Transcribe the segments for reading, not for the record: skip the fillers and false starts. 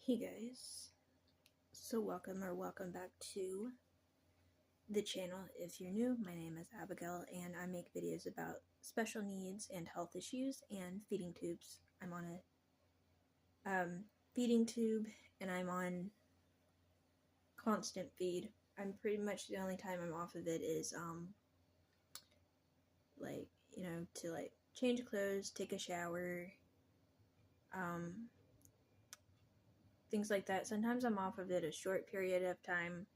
Hey guys, so welcome back to the channel. If you're new, my name is Abigail and I make videos about special needs and health issues and feeding tubes. I'm on a feeding tube and I'm on constant feed. I'm pretty much the only time I'm off of it is to change clothes, take a shower, things like that. Sometimes I'm off of it a short period of time,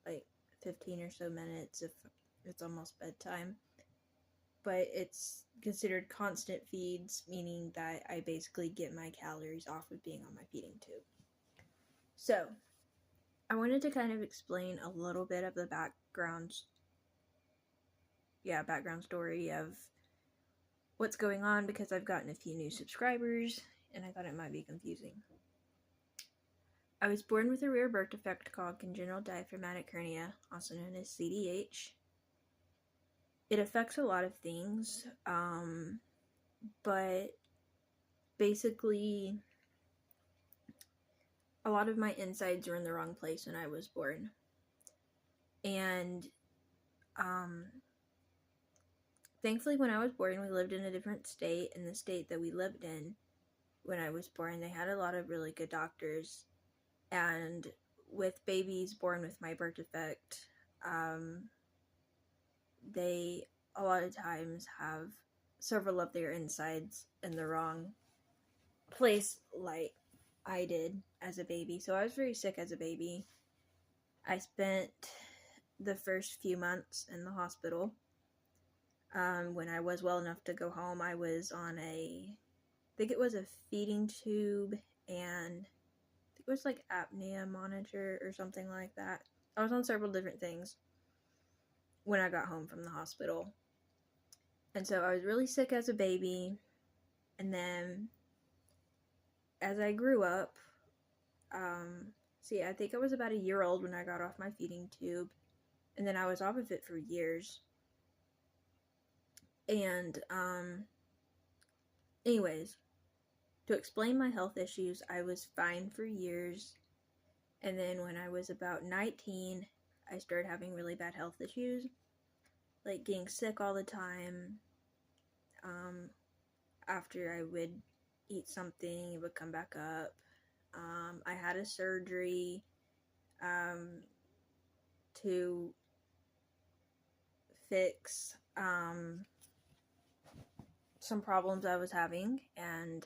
like 15 or so minutes if it's almost bedtime. But it's considered constant feeds, meaning that I basically get my calories off of being on my feeding tube. So, I wanted to kind of explain a little bit of the background story of what's going on, because I've gotten a few new subscribers and I thought it might be confusing. I was born with a rare birth defect called congenital diaphragmatic hernia, also known as CDH. It affects a lot of things, but basically a lot of my insides were in the wrong place when I was born. And thankfully when I was born, we lived in a different state. In the state that we lived in when I was born, they had a lot of really good doctors. And with babies born with my birth defect, they a lot of times have several of their insides in the wrong place, like I did as a baby. So I was very sick as a baby. I spent the first few months in the hospital. When I was well enough to go home, I was on I think it was a feeding tube, and I think it was like apnea monitor or something like that. I was on several different things when I got home from the hospital. And so I was really sick as a baby. And then as I grew up, I think I was about a year old when I got off my feeding tube. And then I was off of it for years. And, anyways, to explain my health issues, I was fine for years. And then when I was about 19, I started having really bad health issues, like getting sick all the time. After I would eat something, it would come back up. I had a surgery to fix some problems I was having, and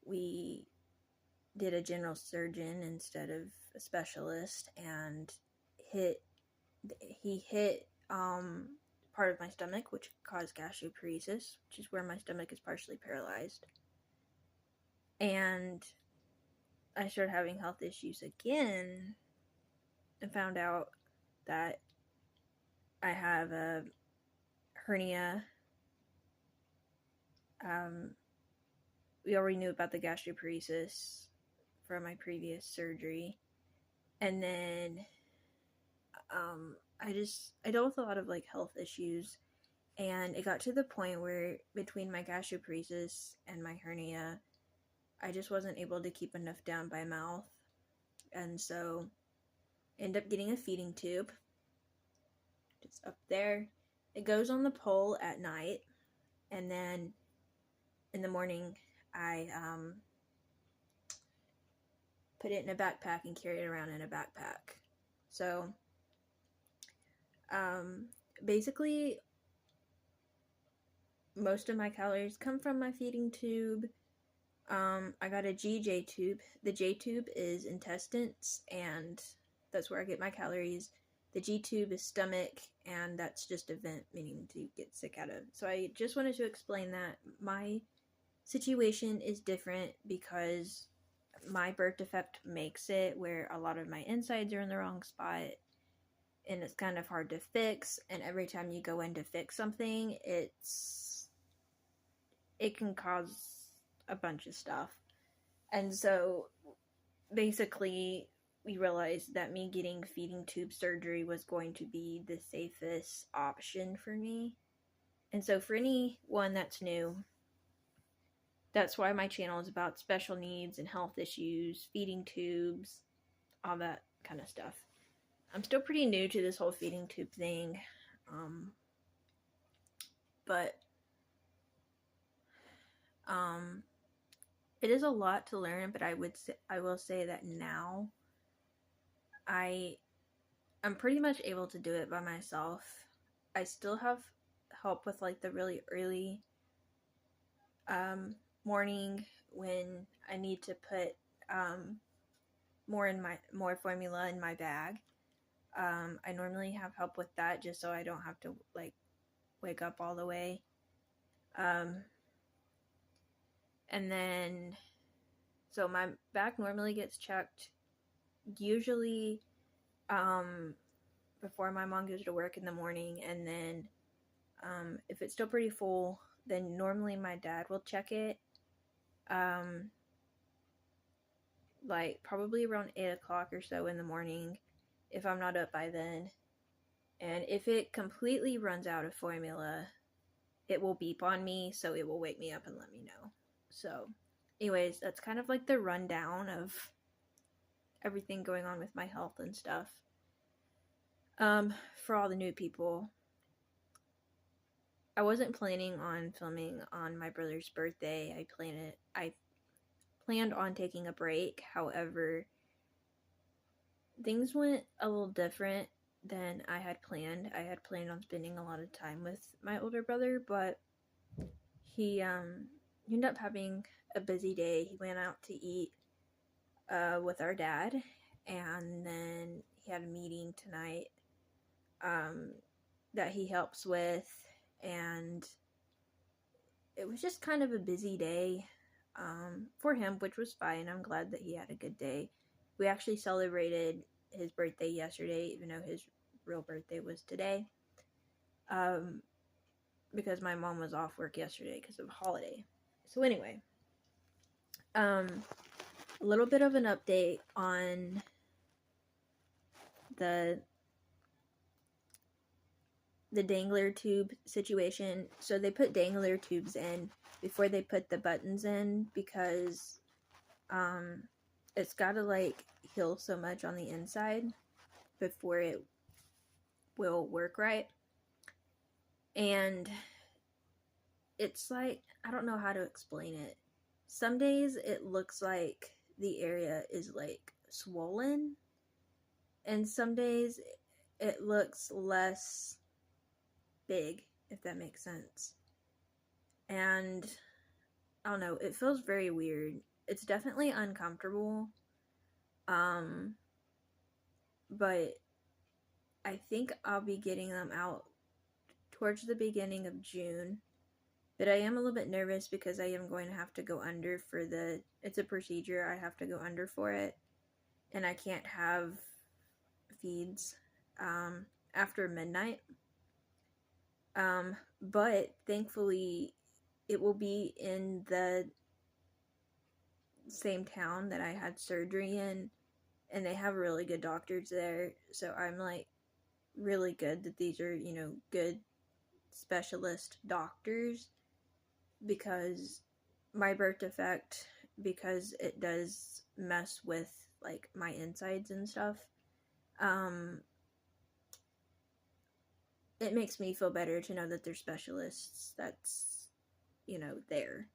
we did a general surgeon instead of a specialist, and he hit part of my stomach, which caused gastroparesis, which is where my stomach is partially paralyzed. And I started having health issues again and found out that I have a hernia. We already knew about the gastroparesis from my previous surgery. And then I dealt with a lot of like health issues, and it got to the point where between my gastroparesis and my hernia, I just wasn't able to keep enough down by mouth. And so I ended up getting a feeding tube. It's up there. It goes on the pole at night, and then in the morning I put it in a backpack and carry it around in a backpack. So basically most of my calories come from my feeding tube. I got a GJ tube. The J tube is intestines, and that's where I get my calories. The G tube is stomach, and that's just a vent, meaning to get sick out of. So I just wanted to explain that my situation is different because my birth defect makes it where a lot of my insides are in the wrong spot, and it's kind of hard to fix. And every time you go in to fix something, it can cause a bunch of stuff. And so basically we realized that me getting feeding tube surgery was going to be the safest option for me. And so for anyone that's new, That's why my channel is about special needs and health issues, feeding tubes, all that kind of stuff. I'm still pretty new to this whole feeding tube thing, but it is a lot to learn. But I will say that now I'm pretty much able to do it by myself. I still have help with like the really early morning when I need to put more formula in my bag. I normally have help with that just so I don't have to like wake up all the way. And then so my bag normally gets checked usually before my mom goes to work in the morning, and then if it's still pretty full, then normally my dad will check it like probably around 8 o'clock or so in the morning if I'm not up by then. And if it completely runs out of formula, it will beep on me, so it will wake me up and let me know. So anyways, that's kind of like the rundown of everything going on with my health and stuff. For all the new people, I wasn't planning on filming on my brother's birthday. I planned on taking a break. However, things went a little different than I had planned. I had planned on spending a lot of time with my older brother, but he ended up having a busy day. He went out to eat with our dad, and then he had a meeting tonight that he helps with, and it was just kind of a busy day for him, which was fine. I'm glad that he had a good day. We actually celebrated his birthday yesterday, even though his real birthday was today, because my mom was off work yesterday because of a holiday. So anyway, a little bit of an update on the dangler tube situation. So they put dangler tubes in before they put the buttons in because it's gotta like heal so much on the inside before it will work right. And it's like, I don't know how to explain it. Some days it looks like the area is like swollen, and some days it looks less big, if that makes sense. And I don't know, it feels very weird. It's definitely uncomfortable. But I think I'll be getting them out towards the beginning of June. But I am a little bit nervous because I am going to have to go under for it's a procedure. I have to go under for it. And I can't have feeds after midnight. But thankfully it will be in the same town that I had surgery in, and they have really good doctors there. So I'm like really good that these are, good specialist doctors, because my birth defect, because it does mess with like my insides and stuff, it makes me feel better to know that there's specialists that's, there.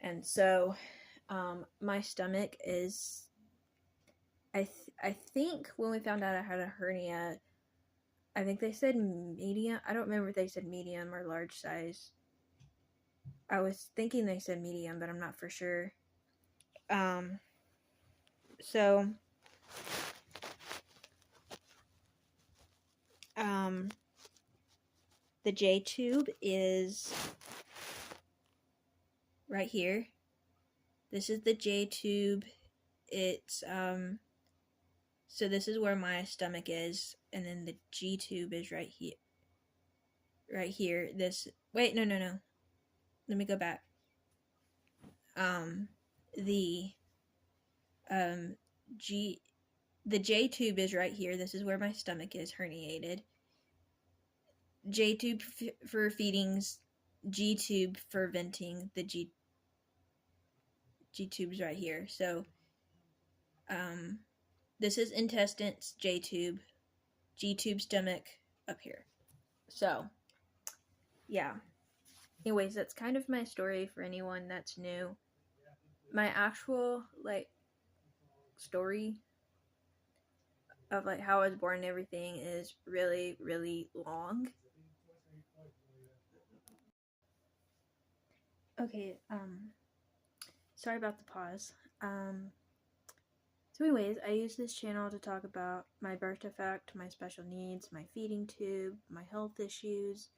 And so my stomach is, I think when we found out I had a hernia, I think they said medium. I don't remember if they said medium or large size. I was thinking they said medium, but I'm not for sure. So the J tube is right here. This is the J tube. It's so this is where my stomach is, and then the G tube is right here. Right here. Wait, no. Let me go back. The J tube is right here. This is where my stomach is herniated. J tube for feedings, G tube for venting. The G-tubes right here. So this is intestines, J-tube, G-tube stomach up here. So yeah. Anyways, that's kind of my story for anyone that's new. My actual story of how I was born and everything is really, really long. Okay, sorry about the pause. So anyways, I use this channel to talk about my birth defect, my special needs, my feeding tube, my health issues,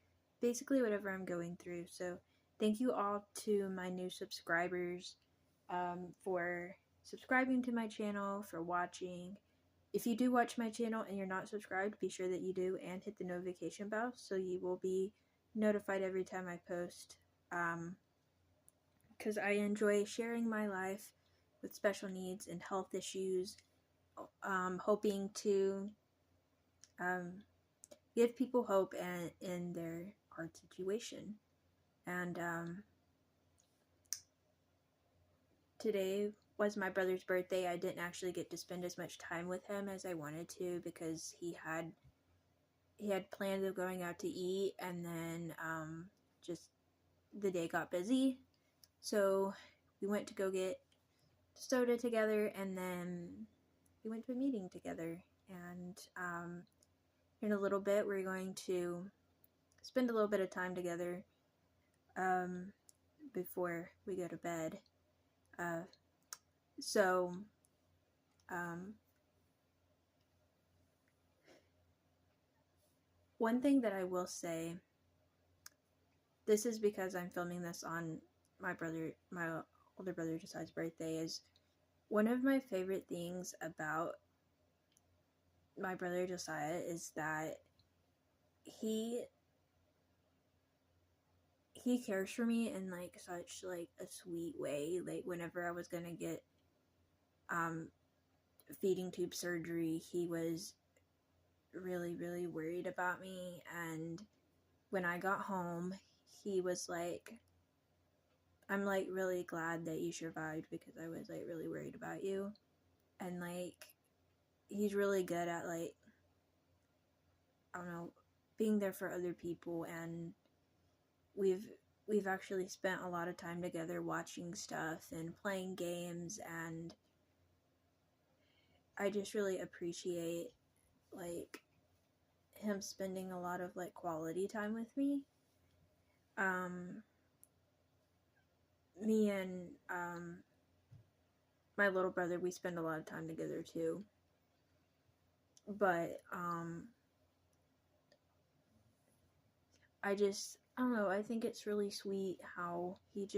basically whatever I'm going through. So thank you all to my new subscribers for subscribing to my channel, for watching. If you do watch my channel and you're not subscribed, be sure that you do and hit the notification bell so you will be notified every time I post. Because I enjoy sharing my life with special needs and health issues, hoping to give people hope in their hard situation. And today was my brother's birthday. I didn't actually get to spend as much time with him as I wanted to because he had plans of going out to eat, and then just the day got busy. So we went to go get soda together, and then we went to a meeting together. And in a little bit, we're going to spend a little bit of time together before we go to bed. So one thing that I will say, this is because I'm filming this on my older brother Josiah's birthday, is one of my favorite things about my brother Josiah is that he cares for me in such a sweet way. Whenever I was gonna get feeding tube surgery, he was really, really worried about me. And when I got home, he was like, I'm really glad that you survived because I was really worried about you. And he's really good at I don't know, being there for other people. And we've actually spent a lot of time together watching stuff and playing games, and I just really appreciate him spending a lot of quality time with me. Me and my little brother, we spend a lot of time together too. But I don't know, I think it's really sweet how he's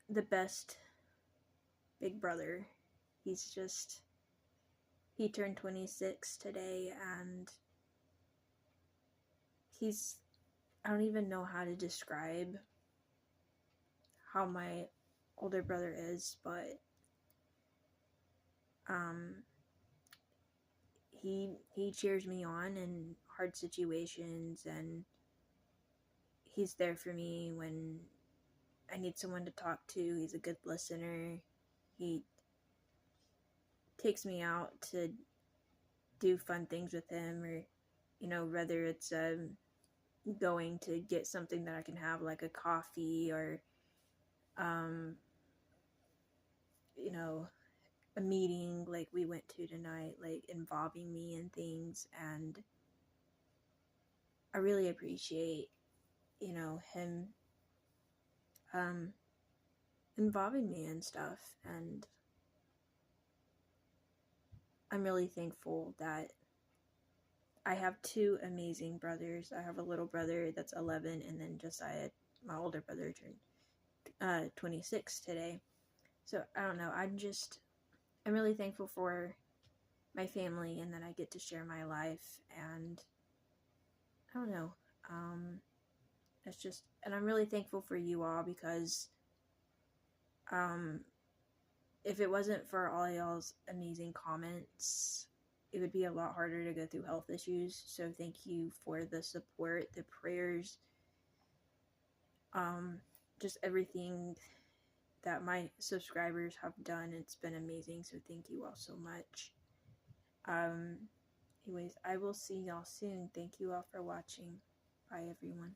the best big brother. He turned 26 today, and I don't even know how to describe how my older brother is, but he cheers me on in hard situations, and he's there for me when I need someone to talk to. He's a good listener. He takes me out to do fun things with him, or whether it's going to get something that I can have, like a coffee, or a meeting like we went to tonight, involving me in things. And I really appreciate him involving me in stuff. And I'm really thankful that I have two amazing brothers. I have a little brother that's 11, and then Josiah, my older brother, turned 26 today. So I don't know, I'm really thankful for my family, and that I get to share my life. And I don't know, and I'm really thankful for you all, because if it wasn't for all y'all's amazing comments, it would be a lot harder to go through health issues. So thank you for the support, the prayers, just everything that my subscribers have done. It's been amazing. So thank you all so much. Anyways, I will see y'all soon. Thank you all for watching. Bye, everyone.